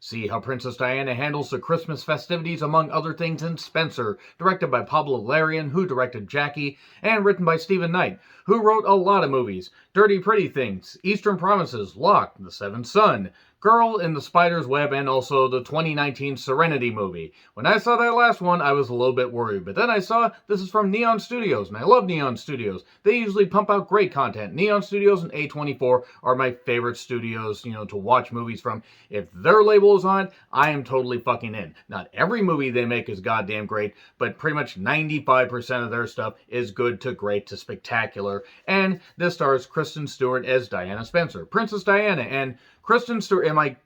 See how Princess Diana handles the Christmas festivities, among other things, in Spencer, directed by Pablo Larian, who directed Jackie, and written by Stephen Knight, who wrote a lot of movies: Dirty Pretty Things, Eastern Promises, Locke, The Seventh Son, Girl in the Spider's Web, and also the 2019 Serenity movie. When I saw that last one, I was a little bit worried, but then I saw this is from Neon Studios, and I love Neon Studios. They usually pump out great content. Neon Studios and A24 are my favorite studios, to watch movies from. If their label is on it, I am totally fucking in. Not every movie they make is goddamn great, but pretty much 95% of their stuff is good to great to spectacular. And this stars Kristen Stewart as Diana Spencer, Princess Diana. And Kristen Stewart, am I,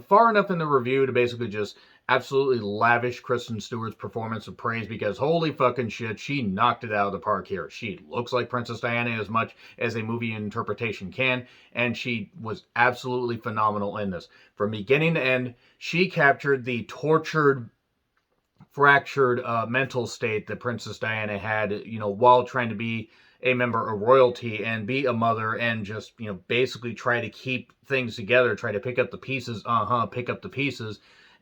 far enough in the review to basically just absolutely lavish Kristen Stewart's performance of praise, because holy fucking shit, she knocked it out of the park here. She looks like Princess Diana as much as a movie interpretation can, and she was absolutely phenomenal in this. From beginning to end, she captured the tortured, fractured mental state that Princess Diana had, while trying to be a member of royalty and be a mother and just, basically try to keep things together, try to pick up the pieces,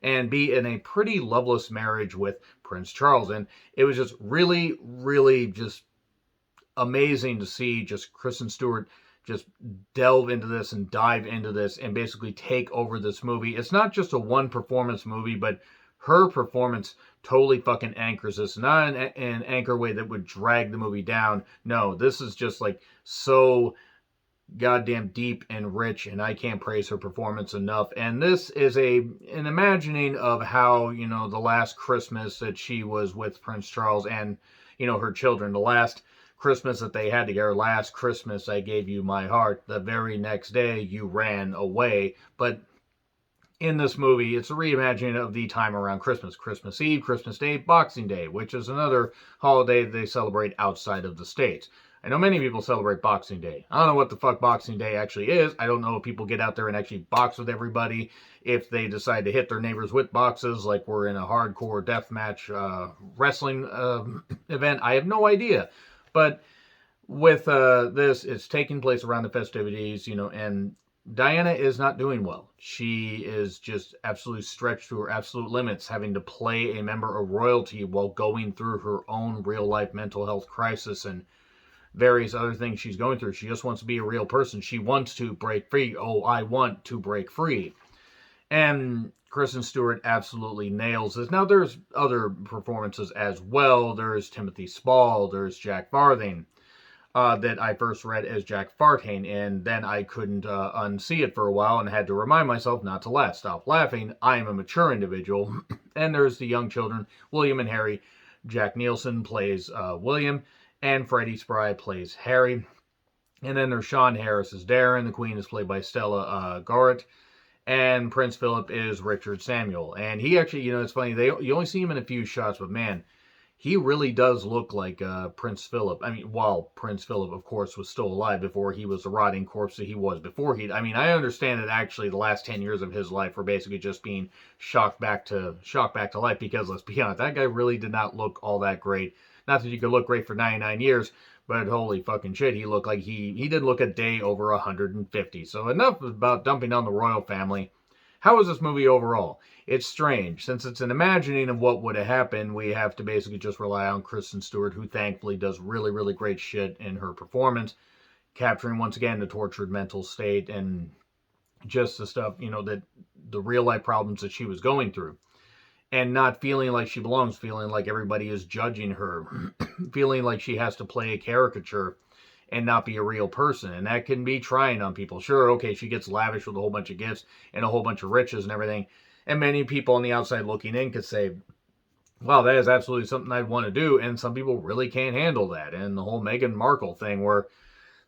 and be in a pretty loveless marriage with Prince Charles. And it was just really, really just amazing to see just Kristen Stewart just delve into this and dive into this and basically take over this movie. It's not just a one performance movie, but her performance totally fucking anchors this. Not an anchor way that would drag the movie down. No, this is just like so goddamn deep and rich, and I can't praise her performance enough. And this is an imagining of how, the last Christmas that she was with Prince Charles and, her children, the last Christmas that they had together. Last Christmas I gave you my heart, the very next day you ran away. But in this movie, it's a reimagining of the time around Christmas. Christmas Eve, Christmas Day, Boxing Day, which is another holiday they celebrate outside of the States. I know many people celebrate Boxing Day. I don't know what the fuck Boxing Day actually is. I don't know if people get out there and actually box with everybody, if they decide to hit their neighbors with boxes like we're in a hardcore deathmatch wrestling event. I have no idea. But with this, it's taking place around the festivities, and Diana is not doing well. She is just absolutely stretched to her absolute limits, having to play a member of royalty while going through her own real-life mental health crisis and various other things she's going through. She just wants to be a real person. She wants to break free. Oh, I want to break free. And Kristen Stewart absolutely nails this. Now, there's other performances as well. There's Timothy Spall. There's Jack Farthing. That I first read as Jack Farthing, and then I couldn't unsee it for a while and had to remind myself not to laugh. Stop laughing. I am a mature individual. And there's the young children, William and Harry. Jack Nielsen plays William, and Freddie Spry plays Harry. And then there's Sean Harris as Darren. The Queen is played by Stella Garrett. And Prince Philip is Richard Samuel. And he actually, it's funny, you only see him in a few shots, but man, he really does look like Prince Philip. I mean, while Prince Philip, of course, was still alive before he was the rotting corpse that he was before he. I mean, I understand that actually the last 10 years of his life were basically just being shocked back to life, because let's be honest, that guy really did not look all that great. Not that you could look great for 99 years, but holy fucking shit, he looked like he didn't look a day over 150. So enough about dumping on the royal family. How is this movie overall? It's strange. Since it's an imagining of what would have happened, we have to basically just rely on Kristen Stewart, who thankfully does really, really great shit in her performance, capturing once again the tortured mental state and just the stuff, that the real life problems that she was going through. And not feeling like she belongs, feeling like everybody is judging her, feeling like she has to play a caricature and not be a real person. And that can be trying on people. Sure, okay, she gets lavish with a whole bunch of gifts and a whole bunch of riches and everything. And many people on the outside looking in could say, wow, that is absolutely something I'd want to do. And some people really can't handle that. And the whole Meghan Markle thing, where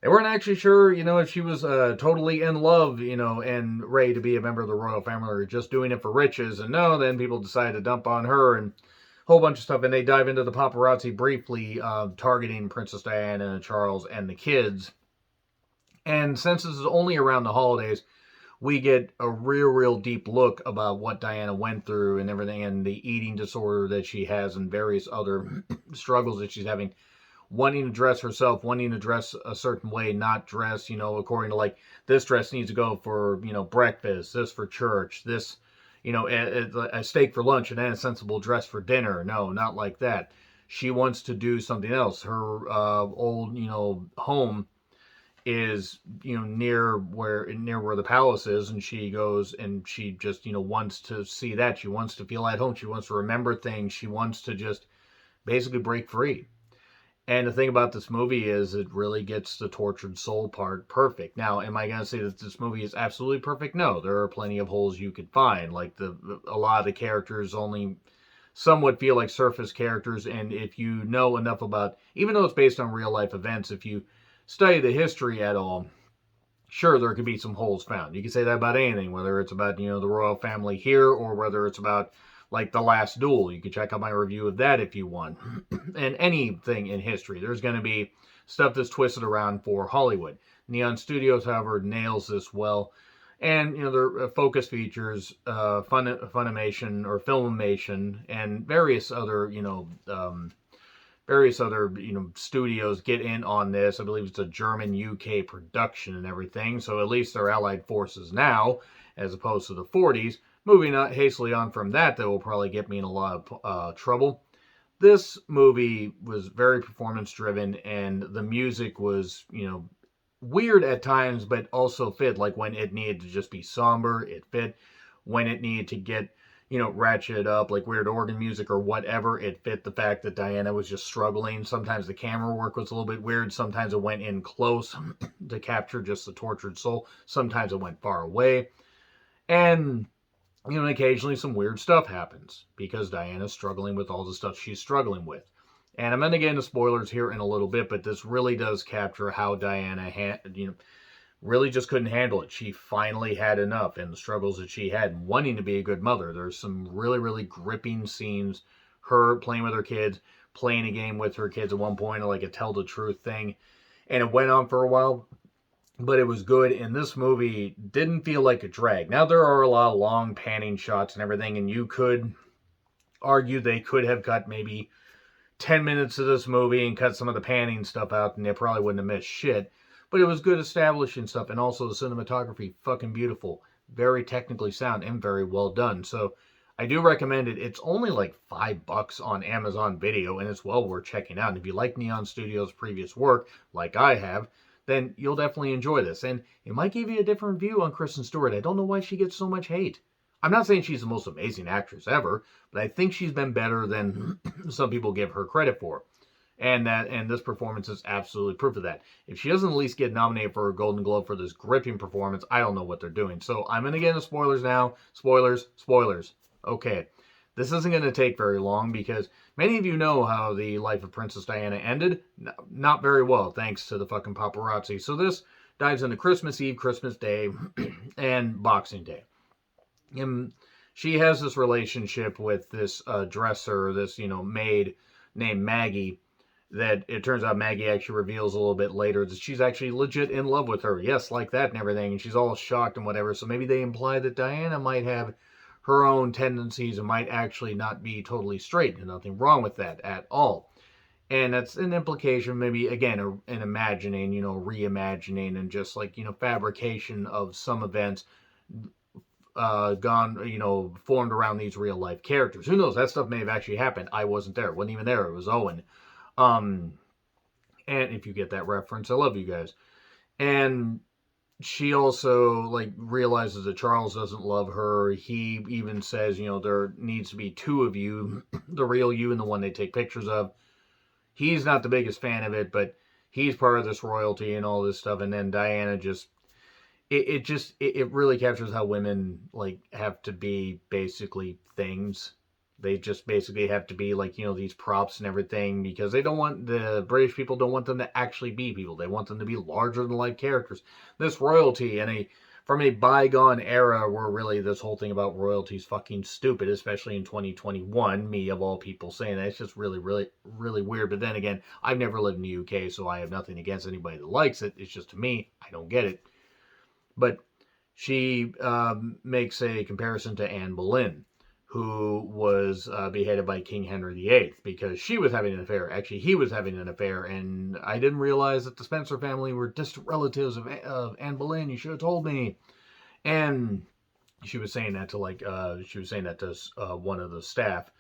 they weren't actually sure, if she was totally in love, and ready to be a member of the royal family, or just doing it for riches. And no, then people decided to dump on her and whole bunch of stuff, and they dive into the paparazzi briefly, targeting Princess Diana and Charles and the kids. And since this is only around the holidays, we get a real deep look about what Diana went through and everything, and the eating disorder that she has and various other struggles that she's having, wanting to dress herself, wanting to dress a certain way, not dress, according to like, this dress needs to go for, breakfast, this for church, this, a steak for lunch and then a sensible dress for dinner. No, not like that. She wants to do something else. Her old, home is, near where the palace is, and she goes and she just, wants to see that. She wants to feel at home. She wants to remember things. She wants to just basically break free. And the thing about this movie is it really gets the tortured soul part perfect. Now, am I going to say that this movie is absolutely perfect? No, there are plenty of holes you could find. Like a lot of the characters only somewhat feel like surface characters, and if you know enough about, even though it's based on real life events, if you study the history at all, sure, there could be some holes found. You can say that about anything, whether it's about, the royal family here or whether it's about like The Last Duel. You can check out my review of that if you want. And anything in history, there's going to be stuff that's twisted around for Hollywood. Neon Studios, however, nails this well. And, their focus features, Funimation or Filmation and various other studios get in on this. I believe it's a German UK production and everything, so at least they're allied forces now as opposed to the 40s. Moving on hastily on from that will probably get me in a lot of trouble. This movie was very performance driven, and the music was weird at times, but also fit. Like when it needed to just be somber, it fit. When it needed to get ratchet up, like weird organ music or whatever, it fit the fact that Diana was just struggling. Sometimes the camera work was a little bit weird. Sometimes it went in close to capture just the tortured soul. Sometimes it went far away. And, occasionally some weird stuff happens because Diana's struggling with all the stuff she's struggling with. And I'm going to get into spoilers here in a little bit, but this really does capture how Diana really just couldn't handle it. She finally had enough, and the struggles that she had wanting to be a good mother. There's some really, really gripping scenes. Her playing with her kids, playing a game with her kids at one point, like a tell the truth thing. And it went on for a while, but it was good. And this movie didn't feel like a drag. Now, there are a lot of long panning shots and everything, and you could argue they could have cut maybe 10 minutes of this movie and cut some of the panning stuff out, and they probably wouldn't have missed shit. But it was good establishing stuff, and also the cinematography, fucking beautiful. Very technically sound and very well done. So I do recommend it. It's only like $5 on Amazon Video, and it's well worth checking out. And if you like Neon Studios' previous work, like I have, then you'll definitely enjoy this. And it might give you a different view on Kristen Stewart. I don't know why she gets so much hate. I'm not saying she's the most amazing actress ever, but I think she's been better than some people give her credit for. And this performance is absolutely proof of that. If she doesn't at least get nominated for a Golden Globe for this gripping performance, I don't know what they're doing. So I'm going to get into spoilers now. Spoilers. Okay. This isn't going to take very long because many of you know how the life of Princess Diana ended. Not very well, thanks to the fucking paparazzi. So this dives into Christmas Eve, Christmas Day, and Boxing Day. And she has this relationship with this dresser, this, maid named Maggie, that it turns out Maggie actually reveals a little bit later that she's actually legit in love with her. Yes, like that and everything. And she's all shocked and whatever. So maybe they imply that Diana might have her own tendencies and might actually not be totally straight. There's nothing wrong with that at all. And that's an implication, maybe, again, an imagining, reimagining and just like, fabrication of some events formed around these real life characters. Who knows? That stuff may have actually happened. I wasn't there. Wasn't even there. It was Owen. And if you get that reference, I love you guys. And she also realizes that Charles doesn't love her. He even says, there needs to be two of you, the real you and the one they take pictures of. He's not the biggest fan of it, but he's part of this royalty and all this stuff. And then Diana just, it really captures how women have to be basically things. They just basically have to be these props and everything because they don't want, the British people don't want them to actually be people. They want them to be larger than life characters. This royalty and from a bygone era where really this whole thing about royalty is fucking stupid, especially in 2021, me of all people saying that. It's just really, really, really weird. But then again, I've never lived in the UK, so I have nothing against anybody that likes it. It's just, to me, I don't get it. But she makes a comparison to Anne Boleyn, who was beheaded by King Henry VIII because she was having an affair. Actually, he was having an affair, and I didn't realize that the Spencer family were distant relatives of Anne Boleyn. You should have told me. And She was saying that to one of the staff.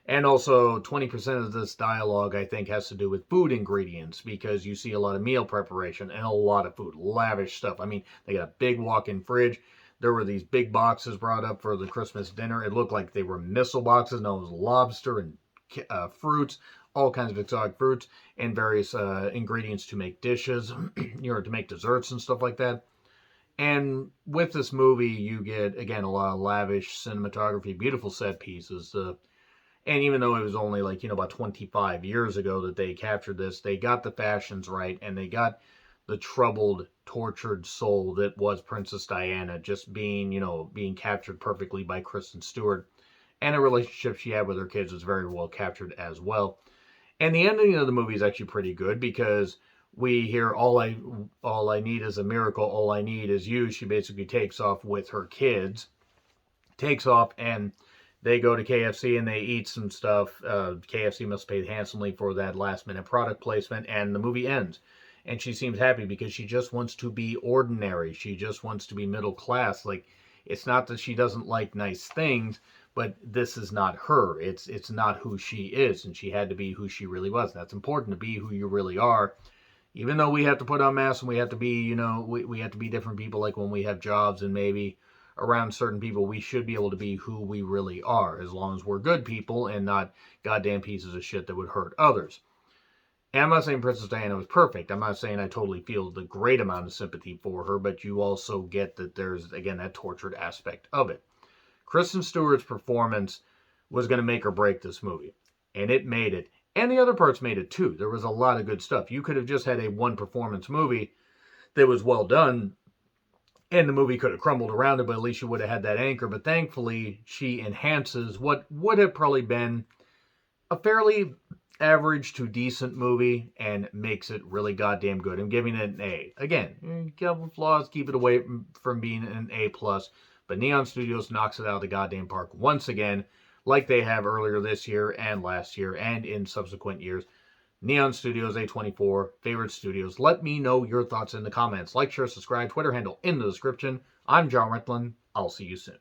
And also, 20% of this dialogue, I think, has to do with food ingredients because you see a lot of meal preparation and a lot of food, lavish stuff. I mean, they got a big walk in fridge. There were these big boxes brought up for the Christmas dinner. It looked like they were missile boxes. No, it was lobster and fruits, all kinds of exotic fruits, and various ingredients to make dishes, to make desserts and stuff like that. And with this movie, you get, again, a lot of lavish cinematography, beautiful set pieces. And even though it was only about 25 years ago that they captured this, they got the fashions right and they got the troubled, tortured soul that was Princess Diana just being captured perfectly by Kristen Stewart. And the relationship she had with her kids was very well captured as well. And the ending of the movie is actually pretty good because we hear all I need is a miracle, all I need is you. She basically takes off with her kids, takes off, and they go to KFC and they eat some stuff. KFC must have paid handsomely for that last minute product placement, and the movie ends. And she seems happy because she just wants to be ordinary. She just wants to be middle class. Like, it's not that she doesn't like nice things, but this is not her. It's not who she is, and she had to be who she really was. That's important, to be who you really are. Even though we have to put on masks and we have to be, we have to be different people, like when we have jobs and maybe around certain people, we should be able to be who we really are, as long as we're good people and not goddamn pieces of shit that would hurt others. And I'm not saying Princess Diana was perfect. I'm not saying I totally feel the great amount of sympathy for her, but you also get that there's, again, that tortured aspect of it. Kristen Stewart's performance was going to make or break this movie, and it made it. And the other parts made it too. There was a lot of good stuff. You could have just had a one performance movie that was well done, and the movie could have crumbled around it, but at least you would have had that anchor. But thankfully, she enhances what would have probably been a fairly average to decent movie and makes it really goddamn good. I'm giving it an A. Again, a couple flaws, keep it away from being an A+, but Neon Studios knocks it out of the goddamn park once again, like they have earlier this year and last year and in subsequent years. Neon Studios, A24, favorite studios. Let me know your thoughts in the comments. Like, share, subscribe, Twitter handle in the description. I'm John Rickland. I'll see you soon.